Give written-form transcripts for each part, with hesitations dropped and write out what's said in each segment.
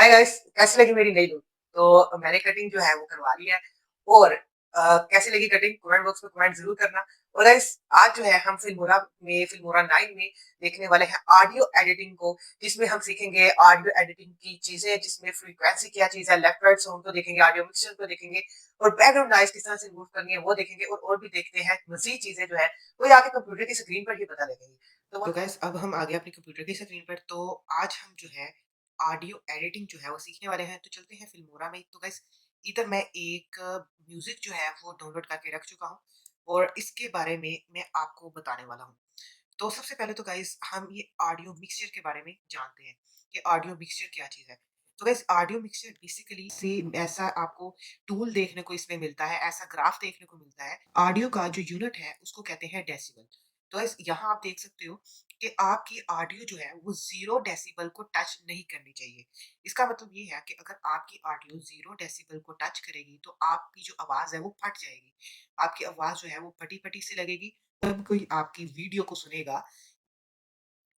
Hi guys, कैसी लगी मेरी नई लुक? तो मैंने कटिंग जो है वो करवा ली है और कैसी लगी कटिंग कमेंट बॉक्स में कमेंट जरूर करना। और गाइस आज जो है हम फिल्मोरा 9 में देखने वाले हैं ऑडियो एडिटिंग को, जिसमें हम सीखेंगे ऑडियो एडिटिंग की चीजें, जिसमें फ्रीक्वेंसी क्या चीज है, लेफ्ट राइट साउंड को देखेंगे, ऑडियो मिक्सर को देखेंगे और बैकग्राउंड नॉइज किस तरह से रिमूव करनी है वो देखेंगे। और भी देखते हैं मजीद चीजें जो है वो आगे कंप्यूटर की स्क्रीन पर ही पता लगेंगी। तो गाइस अब हम आ गए अपनी कंप्यूटर की स्क्रीन पर। तो आज हम जो है ऑडियो एडिटिंग जो है वो सीखने वाले हैं। तो चलते हैं फिल्मोरा में। तो गाइस इधर मैं एक म्यूजिक जो है वो डाउनलोड करके रख चुका हूँ और इसके बारे में मैं आपको बताने वाला हूँ। तो सबसे पहले तो गाइस हम ये ऑडियो मिक्सचर के बारे में जानते हैं कि ऑडियो मिक्सचर क्या चीज़ है। तो गाइस ऑडियो मिक्सचर बेसिकली से ऐसा आपको टूल देखने को इसमें मिलता है, ऐसा ग्राफ देखने को मिलता है। ऑडियो का जो यूनिट है उसको कहते हैं डेसिबल। तो गाइस यहाँ आप देख सकते हो कि आपकी ऑडियो जो है वो 0 डेसिबल को टच नहीं करनी चाहिए। इसका मतलब ये है कि अगर आपकी ऑडियो 0 डेसिबल को टच करेगी तो आपकी जो आवाज़ है वो फट जाएगी। आपकी आवाज़ जो है वो फटी-फटी सी लगेगी। जब कोई आपकी वीडियो को सुनेगा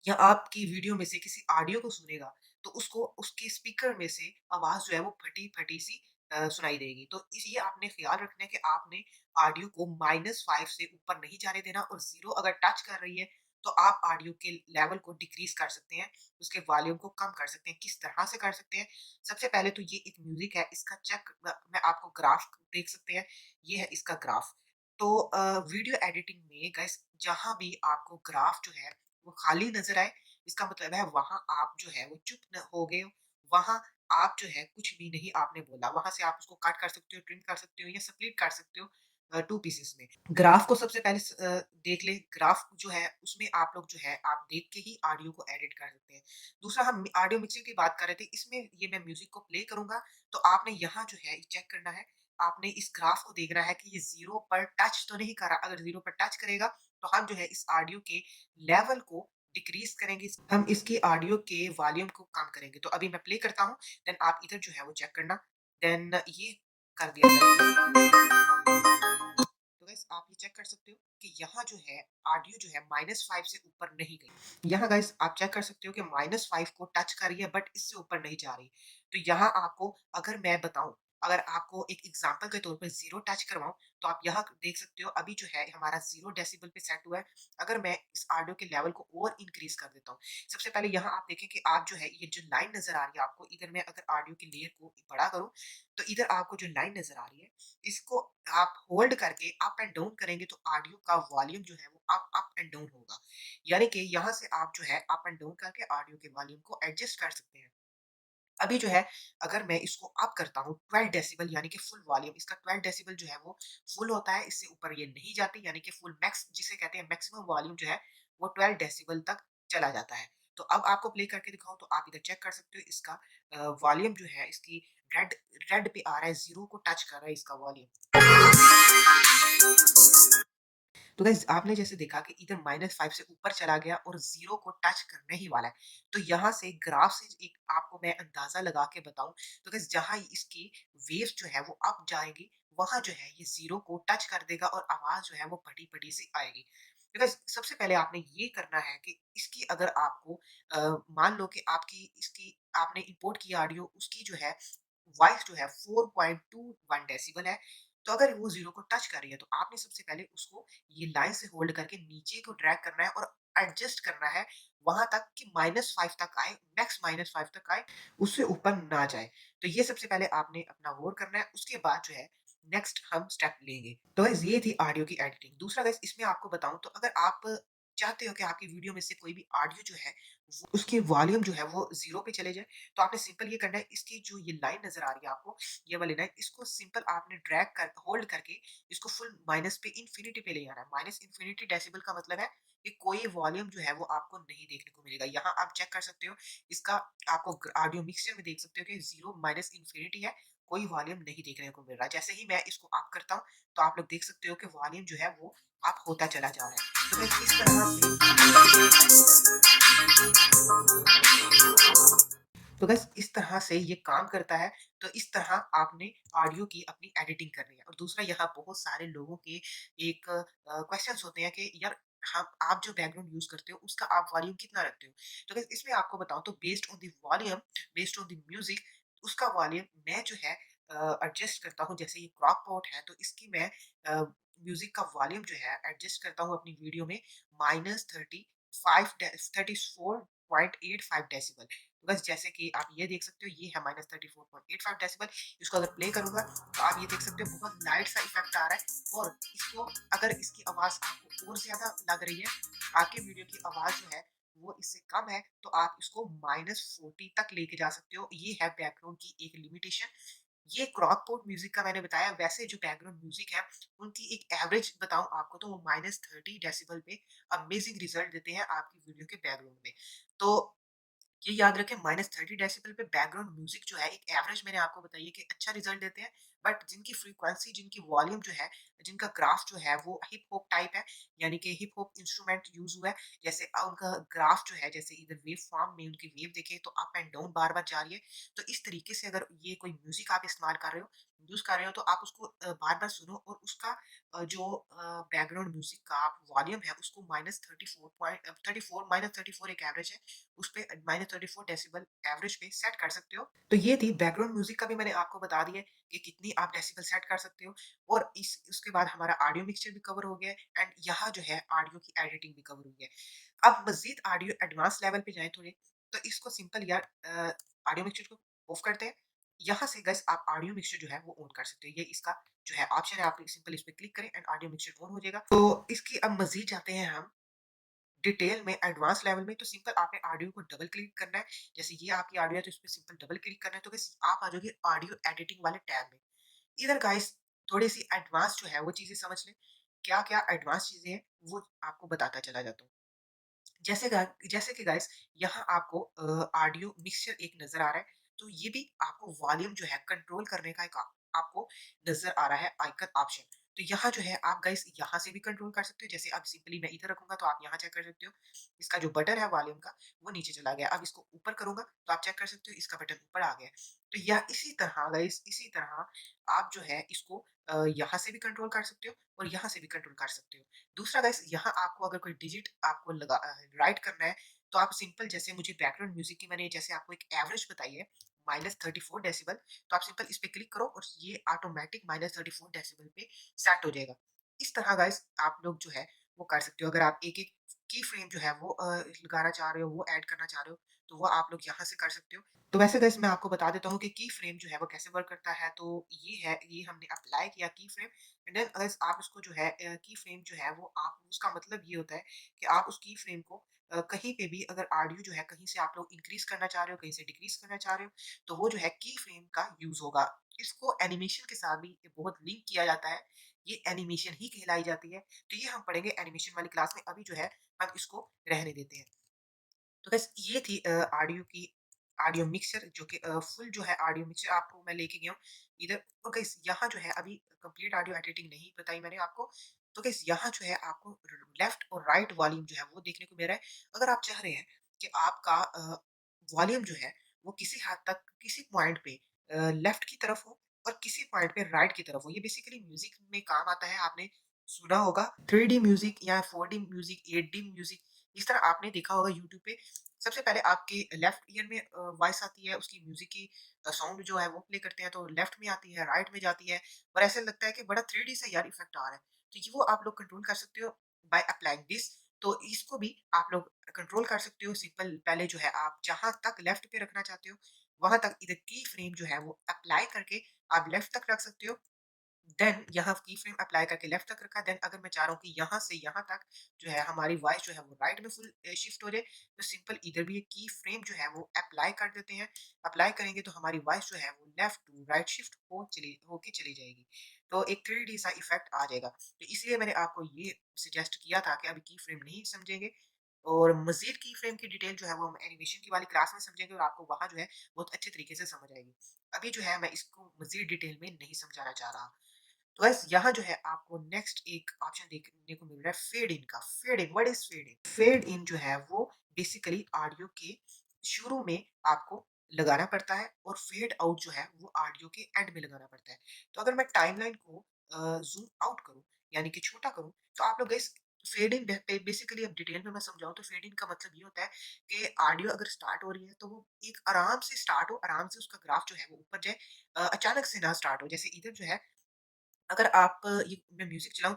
या आपकी वीडियो में से किसी ऑडियो को सुनेगा, तो उसको उसके स्पीकर में से आवाज़ जो है वो फटी-फटी सी सुनाई देगी। तो इस ये आपने ख़्याल रखना है कि आपने ऑडियो को -5 से ऊपर नहीं जाने देना और 0 अगर टच कर रही है, तो आप ऑडियो के लेवल को डिक्रीज़ कर सकते हैं, उसके वॉल्यूम को कम कर सकते हैं। किस तरह से कर सकते हैं? सबसे पहले तो ये एक म्यूज़िक है, इसका चेक मैं आपको ग्राफ़ देख सकते हैं, ये है इसका ग्राफ़। तो वीडियो एडिटिंग में गाइस जहाँ भी आपको ग्राफ़ जो है वो खाली नज़र आए, इसका मतलब है वहाँ आप जो है वो चुप न हो गए हो, वहाँ आप जो है कुछ भी नहीं आपने बोला, वहाँ से आप उसको कट कर सकते हो, ट्रिम कर सकते हो या स्प्लिट कर सकते हो 2 पीसेस में। ग्राफ को सबसे पहले देख लें, ग्राफ जो है उसमें आप लोग जो है आप देख के ही ऑडियो को एडिट कर सकते हैं। दूसरा हम ऑडियो मिक्सिंग की बात कर रहे थे, इसमें ये मैं म्यूज़िक को प्ले करूँगा, तो आपने यहाँ जो है चेक करना है, आपने इस ग्राफ को देखना है कि ये 0 पर टच तो नहीं कर रहा, अगर 0 पर टच करेगा, तो हम जो है इस ऑडियो के लेवल को डिक्रीज़ करेंगे, हम इसकी ऑडियो के वॉल्यूम को कम करेंगे। तो अभी मैं प्ले करता हूँ, देन आप इधर जो है वो चेक करना, देन ये कर दिया मैंने। तो गाइस आप ये चेक कर सकते हो कि यहाँ जो है ऑडियो जो है -5 से ऊपर नहीं गई। यहाँ गाइस आप चेक कर सकते हो कि -5 को टच कर रही है बट इससे ऊपर नहीं जा रही। तो यहाँ आपको अगर मैं बताऊँ, अगर आपको एक एग्ज़ाम्पल के तौर पे 0 टच करवाऊँ, तो आप यहाँ देख सकते हो अभी जो है हमारा 0 डेसिबल पे सेट हुआ है। अगर मैं इस ऑडियो के लेवल को और इंक्रीज़ कर देता हूँ, सबसे पहले यहाँ आप देखें कि आप जो है ये जो लाइन नज़र आ रही है आपको, इधर मैं अगर ऑडियो की लेयर को बड़ा करूँ, तो इधर आपको जो लाइन नज़र आ रही है, इसको आप होल्ड करके अप एंड डाउन करेंगे तो ऑडियो का वॉल्यूम जो है वो अप एंड डाउन होगा। यानी कि यहाँ से आप जो है अप एंड डाउन करके ऑडियो के वॉल्यूम को एडजस्ट कर सकते हैं। अभी जो है अगर मैं इसको अप करता हूँ 12 डेसिबल यानी कि फुल वॉल्यूम, इसका 12 डेसिबल जो है वो फुल होता है, इससे ऊपर ये नहीं जाती, यानी कि फुल मैक्स जिसे कहते हैं मैक्सिमम वॉल्यूम जो है वो 12 डेसिबल तक चला जाता है। तो अब आपको प्ले करके दिखाऊँ तो आप इधर चेक कर सकते हो इसका वॉल्यूम जो है इसकी रेड रेड पे आ रहा है, 0 को टच कर रहा है इसका वॉल्यूम। तो गाइस आपने जैसे देखा कि इधर -5 से ऊपर चला गया और 0 को टच करने ही वाला है। तो यहाँ से ग्राफ से एक आपको मैं अंदाज़ा लगा के बताऊँ, तो गाइस जहाँ इसकी वेव्स जो है वो अप जाएँगी, वहाँ जो है ये 0 को टच कर देगा और आवाज़ जो है वो फटी-फटी सी आएगी। तो गाइस सबसे पहले आपने ये करना है कि इसकी अगर आपको मान लो कि आपकी इसकी आपने इम्पोर्ट किया ऑडियो, उसकी जो है वॉइस जो है 4.21 डेसिबल है। तो अगर वो 0 को टच कर रही है, तो आपने सबसे पहले उसको ये लाइन से होल्ड करके नीचे को ड्रैग करना है और एडजस्ट करना है वहाँ तक कि -5 तक आए, मैक्स -5 तक आए, उससे ऊपर ना जाए। तो ये सबसे पहले आपने अपना होल्ड करना है, उसके बाद जो है नेक्स्ट हम स्टेप लेंगे। तो गाइस ये थी ऑडियो की एडिटिंग। दूसरा गाइस इसमें आपको बताऊँ, तो अगर आप चाहते हो कि आपकी वीडियो में से कोई भी ऑडियो जो है, वो उसकी वॉल्यूम जो है वो 0 पे चले जाए, तो आपने सिंपल ये करना है, इसकी जो ये लाइन नज़र आ रही है आपको, ये वाली लाइन, इसको सिंपल आपने ड्रैग कर होल्ड करके इसको फुल माइनस पे इन्फिनिटी पे ले आना है। माइनस इन्फिनिटी डेसिबल का मतलब है कि कोई वॉल्यूम जो है वो आपको नहीं देखने को मिलेगा। यहाँ आप चेक कर सकते हो, इसका आपको ऑडियो मिक्सचर में देख सकते हो कि 0 माइनस इन्फिनिटी है, कोई वॉल्यूम नहीं देखने को मिल रहा। जैसे ही मैं इसको अप करता हूँ, तो आप लोग देख सकते हो कि वॉल्यूम जो है वो अप होता चला जा रहा है। तो गाइस इस तरह से इस तरह से ये काम करता है। तो इस तरह आपने ऑडियो की अपनी एडिटिंग करनी है। और दूसरा, यहाँ बहुत सारे लोगों के एक क्वेश्चंस होते हैं कि यार हम आप जो बैकग्राउंड यूज़ करते हो उसका आप वॉल्यूम कितना रखते हो? तो गाइस इसमें आपको बताऊँ, तो based on the volume, based on the music, उसका वॉल्यूम मैं जो है एडजस्ट करता हूँ। जैसे ये क्रॉक पॉट है तो इसकी मैं म्यूजिक का वॉल्यूम जो है एडजस्ट करता हूँ अपनी वीडियो में -34.85 डेसिबल। तो बस जैसे कि आप ये देख सकते हो, ये है -34.85 डेसिबल। इसको अगर प्ले करूंगा तो आप ये देख सकते हो बहुत लाइट सा इफेक्ट आ रहा है। और इसको अगर इसकी आवाज आपको और ज्यादा लग रही है, आपकी वीडियो की आवाज जो है वो इससे कम है, तो आप इसको -40 तक लेके जा सकते हो। ये है बैकग्राउंड की एक लिमिटेशन। ये क्रॉकपोर्ट म्यूजिक का मैंने बताया। वैसे जो बैकग्राउंड म्यूजिक है उनकी एक एवरेज बताऊं आपको तो वो -30 डेसिबल पे अमेजिंग रिजल्ट देते हैं आपकी वीडियो के बैकग्राउंड में। तो ये याद रखें, -30 डेसिबल पे बैकग्राउंड म्यूजिक जो है एक एवरेज मैंने आपको बताई है कि अच्छा रिजल्ट देते हैं। बट जिनकी फ्रीक्वेंसी, जिनकी वॉल्यूम जो है, जिनका ग्राफ जो है वो हिप हॉप टाइप है, यानी कि हिप हॉप इंस्ट्रूमेंट यूज हुआ है, जैसे उनका ग्राफ जो है, जैसे इधर वेव फॉर्म में उनकी वेव देखे तो अप एंड डाउन बार बार जा रही है। तो इस तरीके से अगर ये कोई म्यूजिक आप इस्तेमाल कर रहे हो, यूज कर रहे हो, तो आप उसको बार बार सुनो और उसका जो बैकग्राउंड म्यूजिक का आप वॉल्यूम है उसको -34 एक एवरेज है, उस पे -34 डेसिबल एवरेज पे सेट कर सकते हो। तो ये थी बैकग्राउंड म्यूजिक का भी मैंने आपको बता दिया है कि कितनी आप डेसिबल सेट कर सकते हो। और इस उसके बाद हमारा ऑडियो मिक्सचर भी कवर हो गया है एंड यहाँ जो है ऑडियो की एडिटिंग भी कवर हो गया है। अब मजीद ऑडियो एडवांस लेवल पे जाए थोड़े, तो इसको सिंपल यार ऑडियो मिक्सचर को ऑफ करते हैं। यहाँ से गैस आप ऑडियो मिक्सचर जो है वो ऑन कर सकते हो। ये इसका जो है ऑप्शन है, आप सिंपल इस पे क्लिक करें एंड ऑडियो मिक्सचर ऑन हो जाएगा। तो इसकी अब मजीद जाते हैं हम डिटेल में, एडवांस लेवल में। तो सिंपल आपने ऑडियो को डबल क्लिक करना है। जैसे ये आपकी ऑडियो है तो इस पे सिंपल डबल क्लिक करना है, तो बस आप आ जाओगे ऑडियो एडिटिंग वाले टैब में। इधर गाइस थोड़ी सी एडवांस जो है वो चीजें समझ लें। क्या क्या एडवांस चीजें हैं वो आपको बताता चला जाता हूँ। जैसे कि गाइस यहाँ आपको ऑडियो मिक्सचर एक नजर आ रहा है, तो ये भी आपको वॉल्यूम जो है कंट्रोल करने का एक आपको नजर आ रहा है आइकन ऑप्शन। तो यहाँ जो है आप गाइस यहाँ से भी कंट्रोल कर सकते हो। जैसे अब सिंपली मैं इधर रखूंगा तो आप यहाँ चेक कर सकते हो, इसका जो बटन है वॉल्यूम का वो नीचे चला गया। अब इसको ऊपर करूंगा तो आप चेक कर सकते हो इसका बटन ऊपर आ गया। तो यह इसी तरह गाइस, इसी तरह आप जो है इसको यहाँ से भी कंट्रोल कर सकते हो और यहाँ से भी कंट्रोल कर सकते हो। दूसरा गाइस, यहाँ आपको अगर कोई डिजिट आपको लगा राइट करना है, तो आप सिंपल, जैसे मुझे बैकग्राउंड म्यूजिक की मैंने जैसे आपको एक एवरेज बताई है -34 डेसिबल, तो आप सिंपल इस पे क्लिक करो और ये ऑटोमेटिक -34 डेसिबल पे सेट हो जाएगा। इस तरह गाइस आप लोग जो है वो कर सकते हो। अगर आप एक एक की फ्रेम जो है वो लगाना चाह रहे हो, वो ऐड करना चाह रहे हो, तो वो आप लोग यहाँ से कर सकते हो। तो वैसे गाइस मैं आपको बता देता हूँ कि की फ्रेम जो है वो कैसे वर्क करता है। तो ये है, ये हमने अप्लाई किया की फ्रेम, एंड देन अगर आप उसको जो है की फ्रेम जो है वो आप, उसका मतलब ये होता है कि आप उस की फ्रेम को कहीं पे भी अगर ऑडियो जो है कहीं से आप लोग इंक्रीज करना चाह रहे हो, कहीं से डिक्रीज करना चाह रहे हो, तो वो जो है की फ्रेम का यूज होगा। इसको एनिमेशन के साथ भी बहुत लिंक किया जाता है, ये एनिमेशन ही कहलाई जाती है। तो ये हम पढ़ेंगे एनिमेशन वाली क्लास में, अभी जो है हम इसको रहने देते हैं। तो बस ये थी ऑडियो की ऑडियो मिक्सर, जो कि फुल जो है ऑडियो मिक्सर आपको मैं लेके गया हूँ इधर। और गाइस यहाँ जो है अभी कंप्लीट ऑडियो एडिटिंग नहीं बताई मैंने आपको। तो गाइस यहाँ जो है आपको लेफ्ट और राइट वॉल्यूम जो है वो देखने को मिल रहा है। अगर आप चाह रहे हैं कि आपका वॉल्यूम जो है वो किसी हद तक किसी पॉइंट पे लेफ्ट की तरफ हो और किसी पॉइंट पे राइट की तरफ हो, ये बेसिकली म्यूजिक में काम आता है। आपने सुना होगा 3D म्यूजिक या 4D म्यूजिक, 8D म्यूजिक, इस तरह आपने देखा होगा यूट्यूब पे। सबसे पहले आपके लेफ्ट ईयर में वॉइस आती है, उसकी म्यूजिक की साउंड जो है वो प्ले करते हैं, तो लेफ्ट में आती है, राइट में जाती है, और ऐसे लगता है कि बड़ा 3D सा यार इफेक्ट आ रहा है। तो ये वो आप लोग कंट्रोल कर सकते हो बाय अप्लाइंग दिस। तो इसको भी आप लोग कंट्रोल कर सकते हो सिंपल। पहले जो है आप जहां तक लेफ्ट पे रखना चाहते हो वहां तक इधर की फ्रेम जो है वो अप्लाई करके आप लेफ्ट तक रख सकते हो। देन यहाँ की फ्रेम अप्लाई करके लेफ्ट तक रखा। देन अगर मैं चाह रहा हूँ कि यहाँ से यहाँ तक जो है हमारी वॉइस जो है वो राइट में फुल शिफ्ट हो जाए, तो सिंपल इधर भी एक की फ्रेम जो है वो अप्लाई कर देते हैं। अप्लाई करेंगे तो हमारी वॉइस जो है वो लेफ्ट टू राइट शिफ्ट होके चली जाएगी। तो एक 3D सा इफेक्ट आ जाएगा। तो इसलिए मैंने आपको ये सजेस्ट किया था कि अभी की फ्रेम नहीं समझेंगे, और मजीद की फ्रेम की डिटेल जो है वो हम एनिमेशन की वाली क्लास में समझेंगे और आपको वहाँ जो है बहुत अच्छे तरीके से समझ आएगी। अभी जो है मैं इसको मजीद डिटेल में नहीं समझाना चाह रहा। तो बस यहाँ जो है आपको नेक्स्ट एक ऑप्शन देखने को मिल रहा है फेड इन का। Fade in, what is fade in? Fade in जो है वो बेसिकली ऑडियो के शुरू में आपको लगाना पड़ता है और फेड आउट जो है वो ऑडियो के एंड में लगाना पड़ता है। तो अगर मैं टाइमलाइन को जूम आउट करूं यानी कि छोटा करूं, तो आप लोग इस फेडिंग बेसिकली अब डिटेल में मैं समझाऊँ तो फेडिंग का मतलब ये होता है कि ऑडियो अगर स्टार्ट हो रही है तो वो एक आराम से स्टार्ट हो, आराम से उसका ग्राफ जो है वो ऊपर जाए, अचानक से ना स्टार्ट हो। जैसे इधर जो है अगर आप ये मैं म्यूज़िक चलाऊँ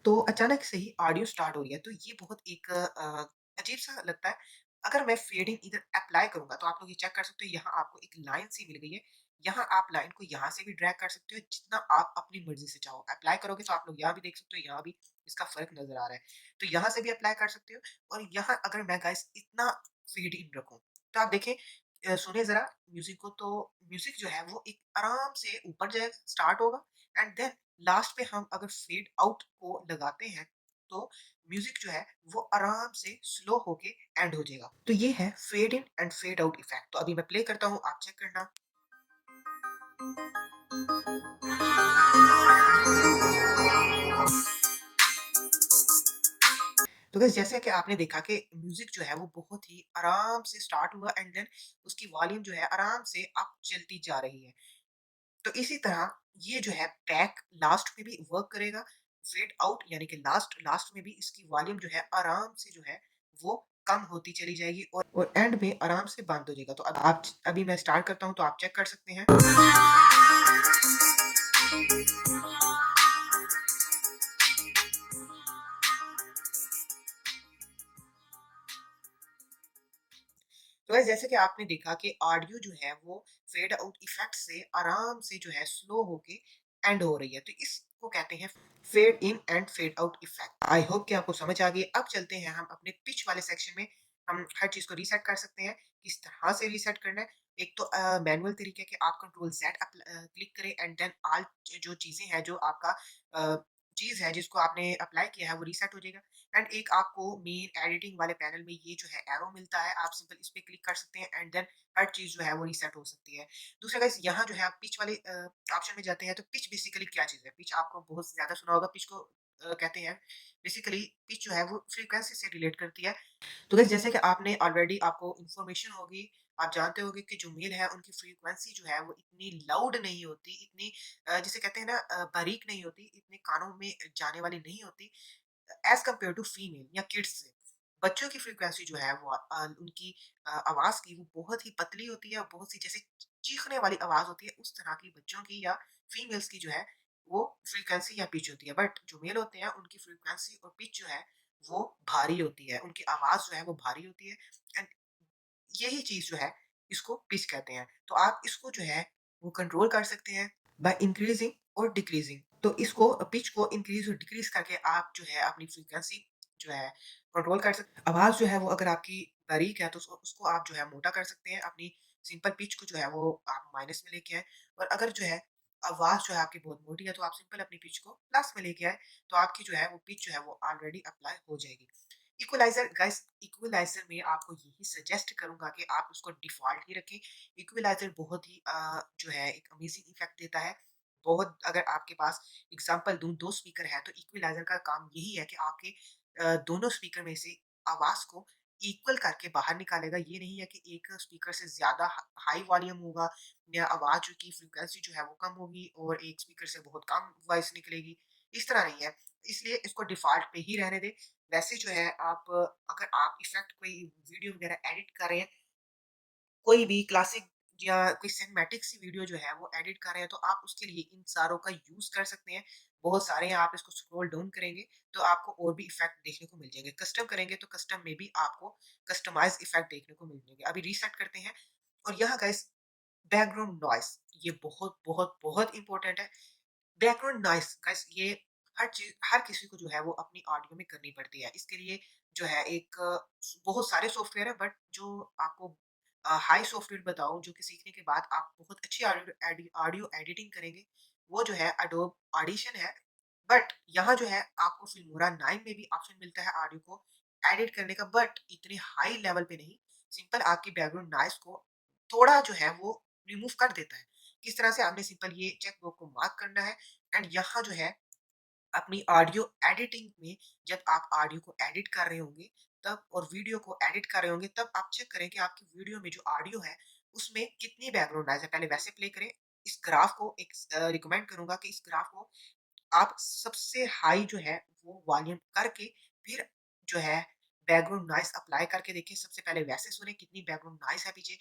तो अचानक से ही ऑडियो स्टार्ट हो रही है, तो ये बहुत एक अजीब-सा लगता है। अगर मैं फेडिंग इधर अप्लाई करूँगा, तो आप लोग ये चेक कर सकते हो, यहाँ आपको एक लाइन सी मिल गई है। यहाँ आप लाइन को यहाँ से भी ड्रैग कर सकते हो, जितना आप अपनी मर्ज़ी से चाहो। अप्लाई करोगे तो आप लोग यहाँ भी देख सकते हो, यहाँ भी इसका फ़र्क नज़र आ रहा है। तो यहाँ से भी अप्लाई कर सकते हो और यहाँ अगर मैं गाइस इतना फेड इन रखूँ, तो आप देखें सुनिए ज़रा म्यूज़िक को, तो म्यूज़िक जो है वो एक आराम से ऊपर जाएगा, स्टार्ट होगा एंड देन लास्ट पे हम अगर फेड आउट को लगाते हैं, तो म्यूजिक जो है वो आराम से स्लो होके एंड हो जाएगा। तो ये है fade in and fade out effect. तो अभी मैं प्ले करता हूँ, आप चेक करना। तो गाइस जैसे कि आपने देखा कि म्यूजिक जो है वो बहुत ही आराम से स्टार्ट हुआ एंड देन उसकी वॉल्यूम जो है आराम से अप चलती जा रही है। तो इसी तरह ये जो है बैक लास्ट में भी वर्क करेगा, फेड आउट यानी कि लास्ट लास्ट में भी इसकी वॉल्यूम जो है आराम से जो है वो कम होती चली जाएगी और एंड में आराम से बंद हो जाएगा। तो अब आप अभी मैं स्टार्ट करता हूँ तो आप चेक कर सकते हैं। तो गाइस जैसे कि आपने देखा कि ऑडियो जो है वो फेड आउट इफेक्ट से आराम से जो है स्लो होके एंड हो रही है, तो इसको कहते हैं fade in and fade out effect. I hope कि आपको समझ आ गई। अब चलते हैं हम अपने पिच वाले सेक्शन में। हम हर चीज को रीसेट कर सकते हैं, किस तरह से रीसेट करना है। एक तो मैनुअल तरीके के आप कंट्रोल जेड क्लिक करें एंड देन ऑल जो चीजें हैं जो आपका चीज है जिसको आपने अप्लाई किया है वो रीसेट हो जाएगा। एंड एक आपको मेन एडिटिंग वाले पैनल में ये जो है एरो मिलता है, आप सिंपल इस पे क्लिक कर सकते हैं एंड देन हर चीज जो है वो रीसेट हो सकती है। दूसरा गाइस यहाँ जो है आप पिच वाले ऑप्शन में जाते हैं, तो पिच बेसिकली क्या चीज है? पिच आपको बहुत ज्यादा सुना होगा। पिच को कहते हैं बेसिकली, पिच जो है वो फ्रीक्वेंसी से रिलेट करती है। तो गाइस जैसे कि आपने ऑलरेडी आपको इन्फॉर्मेशन होगी, आप जानते होंगे कि जो मेल है उनकी फ्रीक्वेंसी जो है वो इतनी लाउड नहीं होती, इतनी जिसे कहते हैं ना बारीक नहीं होती, इतने कानों में जाने वाली नहीं होती एज़ कम्पेयर टू फीमेल या किड्स से। बच्चों की फ्रीक्वेंसी जो है वो उनकी आवाज़ की वो बहुत ही पतली होती है और बहुत सी जैसे चीखने वाली आवाज़ होती है, उस तरह की बच्चों की या फीमेल्स की जो है वो फ्रीक्वेंसी या पिच होती है। बट जो मेल होते हैं उनकी फ्रीक्वेंसी और पिच जो है वो भारी होती है, उनकी आवाज़ जो है वो भारी होती है एंड यही चीज़ जो है इसको पिच कहते हैं। तो आप इसको जो है वो कंट्रोल कर सकते हैं बाय इंक्रीजिंग और डिक्रीजिंग। तो इसको पिच को इंक्रीज़ और डिक्रीज़ करके आप जो है अपनी फ्रीक्वेंसी जो है कंट्रोल कर सकते हैं। आवाज़ जो है वो अगर आपकी बारीक है तो उसको उसको आप जो है मोटा कर सकते हैं। अपनी सिंपल पिच को जो है वो आप माइनस में लेके आएँ और अगर जो है आवाज़ जो है आपकी बहुत मोटी है तो आप सिंपल अपनी पिच को प्लस में लेके आएँ, तो आपकी जो है वो पिच जो है वो ऑलरेडी अप्लाई हो जाएगी। इक्वलाइज़र गाइस, इक्वलाइज़र में आपको यही सजेस्ट करूँगा कि आप उसको डिफ़ॉल्ट ही रखें। इक्वलाइज़र बहुत ही जो है एक अमेज़िंग इफ़ेक्ट देता है। बहुत अगर आपके पास एग्ज़ाम्पल दूँ 2 स्पीकर हैं, तो इक्वलाइज़र का काम यही है कि आपके दोनों स्पीकर में से आवाज़ को इक्वल करके बाहर निकालेगा। ये नहीं है कि एक स्पीकर से ज़्यादा हाई वॉल्यूम होगा या आवाज़ की फ्रीक्वेंसी जो है वो कम होगी और एक स्पीकर से बहुत कम वॉइस निकलेगी। इस तरह नहीं है, इसलिए इसको डिफ़ॉल्ट पे ही रहने दें। वैसे जो है आप अगर आप इफ़ेक्ट कोई वीडियो वगैरह एडिट कर रहे हैं, कोई भी क्लासिक या कोई सिनेमैटिक सी वीडियो जो है वो एडिट कर रहे हैं, तो आप उसके लिए इन सारों का यूज़ कर सकते हैं। बहुत सारे हैं, आप इसको स्क्रॉल डाउन करेंगे तो आपको और भी इफ़ेक्ट देखने को मिल जाएँगे। कस्टम करेंगे तो कस्टम में भी आपको कस्टमाइज़्ड इफ़ेक्ट देखने को मिल जाएँगे। अभी रीसेट करते हैं और यहाँ गाइस बैकग्राउंड नॉइज़ ये बहुत, बहुत, बहुत इम्पोर्टेंट है। बैकग्राउंड नॉइस गाइस ये हर किसी को जो है वो अपनी ऑडियो में करनी पड़ती है। इसके लिए जो है एक बहुत सारे सॉफ्टवेयर है, बट जो आपको हाई सॉफ्टवेयर बताऊँ जो कि सीखने के बाद आप बहुत अच्छी ऑडियो एडिटिंग करेंगे, वो जो है एडोब ऑडिशन है। बट यहाँ जो है आपको फिल्मोरा 9 में भी ऑप्शन मिलता है ऑडियो को एडिट करने का, बट इतने हाई लेवल पे नहीं। सिंपल आपकी बैकग्राउंड नॉइस को थोड़ा जो है वो रिमूव कर देता है। किस तरह से? आपने सिंपल ये चेक बॉक्स को मार्क करना है एंड यहाँ जो है अपनी ऑडियो एडिटिंग में जब आप ऑडियो को एडिट कर रहे होंगे तब और वीडियो को एडिट कर रहे होंगे, तब आप चेक करें कि आपकी वीडियो में जो ऑडियो है उसमें कितनी बैकग्राउंड नॉइज़ है। पहले वैसे प्ले करें। इस ग्राफ को एक रिकमेंड करूँगा कि इस ग्राफ को आप सबसे हाई जो है वो वॉल्यूम करके फिर जो है बैकग्राउंड नॉइज़ अप्लाई करके देखिए। सबसे पहले वैसे सुने कितनी बैकग्राउंड नॉइज़ है पीछे,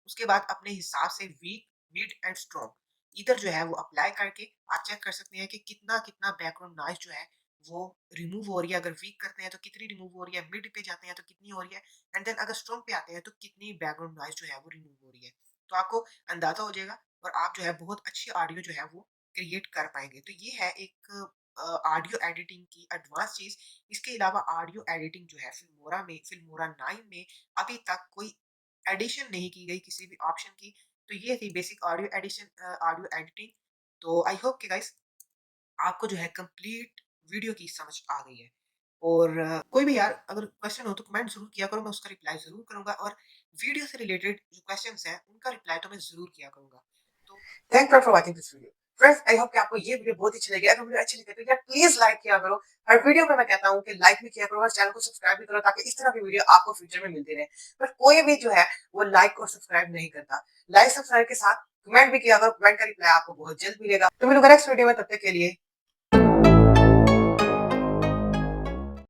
उसके बाद अपने हिसाब से वीक, मिड एंड स्ट्रॉन्ग इधर जो है वो अप्लाई करके आप चेक कर सकते हैं कि कितना-कितना बैकग्राउंड नॉइज़ जो है वो रिमूव हो रही है। अगर वीक करते हैं तो कितनी रिमूव हो रही है, मिड पे जाते हैं तो कितनी हो रही है, एंड देन अगर स्ट्रॉन्ग पे आते हैं तो कितनी बैकग्राउंड नॉइज़ जो है वो रिमूव हो रही है। तो आपको अंदाज़ा हो जाएगा और आप जो है बहुत अच्छी ऑडियो जो है वो क्रिएट कर पाएँगे। तो ये है एक ऑडियो एडिटिंग की एडवांस चीज़। इसके अलावा ऑडियो एडिटिंग जो है फिल्मोरा 9 में अभी तक कोई एडिशन नहीं की गई किसी भी ऑप्शन की। तो ये थी बेसिक ऑडियो एडिटिंग। तो आई होप कि गाइस आपको जो है कंप्लीट वीडियो की समझ आ गई है। और कोई भी यार अगर क्वेश्चन हो तो कमेंट ज़रूर किया करो, मैं उसका रिप्लाई ज़रूर करूँगा और वीडियो से रिलेटेड जो क्वेश्चन्स हैं उनका रिप्लाई तो मैं ज़रूर किया करूँगा। तो thank you for watching this video. Friends, I hope कि आपको ये वीडियो बहुत अच्छी लगी। अगर वीडियो अच्छी लगे तो यार प्लीज लाइक किया करो। हर वीडियो में मैं कहता हूँ कि लाइक भी किया करो और चैनल को सब्सक्राइब भी करो ताकि इस तरह की वीडियो आपको फ्यूचर में मिलती रहे। पर कोई भी जो है वो लाइक और सब्सक्राइब नहीं करता। लाइक सब्सक्राइब के साथ कमेंट भी किया करो। कमेंट का रिप्लाई आपको बहुत जल्द मिलेगा। तो मिलूंगा नेक्स्ट वीडियो में, तब तक के लिए